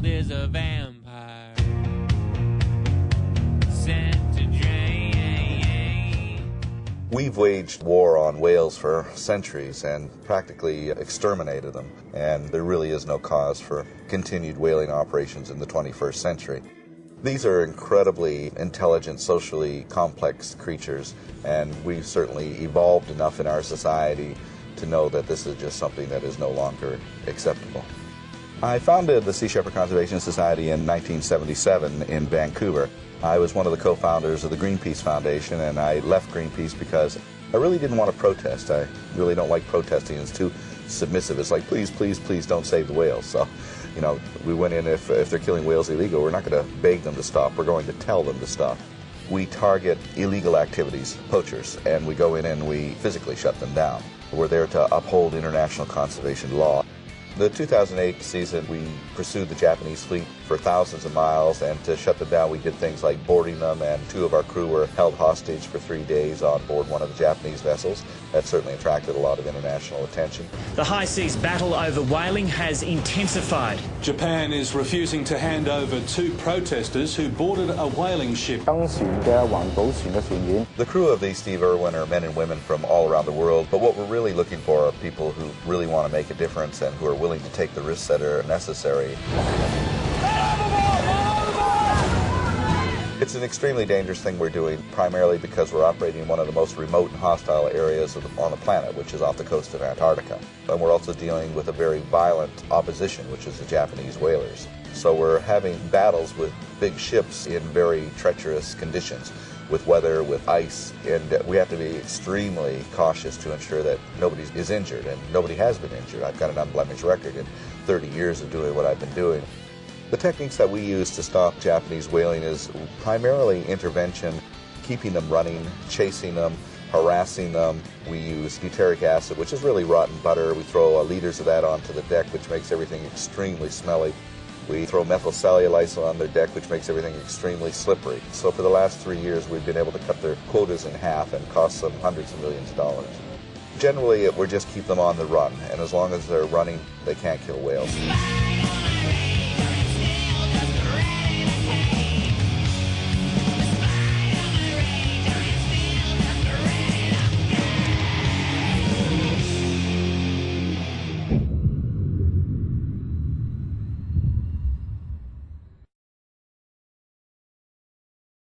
world is a vampire sent to drain. We've waged war on whales for centuries and practically exterminated them, and there really is no cause for continued whaling operations in the 21st century. These are incredibly intelligent, socially complex creatures, and we've certainly evolved enough in our society to know that this is just something that is no longer acceptable. I founded the Sea Shepherd Conservation Society in 1977 in Vancouver. I was one of the co-founders of the Greenpeace Foundation, and I left Greenpeace because I really didn't want to protest. I really don't like protesting. It's too submissive. It's like, please, please, please don't save the whales. So, you know, we went in, if they're killing whales illegal, we're not going to beg them to stop. We're going to tell them to stop. We target illegal activities, poachers, and we go in and we physically shut them down. We're there to uphold international conservation law. The 2008 season, we pursued the Japanese fleet for thousands of miles, and to shut them down, we did things like boarding them, and 2 of our crew were held hostage for 3 days on board one of the Japanese vessels. That certainly attracted a lot of international attention. The high seas battle over whaling has intensified. Japan is refusing to hand over 2 protesters who boarded a whaling ship. The crew of the Steve Irwin are men and women from all around the world, but what we're really looking for are people who really want to make a difference and who are willing to take the risks that are necessary. It's an extremely dangerous thing we're doing, primarily because we're operating in one of the most remote and hostile areas on the planet, which is off the coast of Antarctica. And we're also dealing with a very violent opposition, which is the Japanese whalers. So we're having battles with big ships in very treacherous conditions, with weather, with ice, and we have to be extremely cautious to ensure that nobody is injured, and nobody has been injured. I've got an unblemished record in 30 years of doing what I've been doing. The techniques that we use to stop Japanese whaling is primarily intervention, keeping them running, chasing them, harassing them. We use butyric acid, which is really rotten butter. We throw liters of that onto the deck, which makes everything extremely smelly. We throw methylcellulose on their deck, which makes everything extremely slippery. So for the last 3 years, we've been able to cut their quotas in half and cost them hundreds of millions of dollars. Generally, we're just keep them on the run, and as long as they're running, they can't kill whales.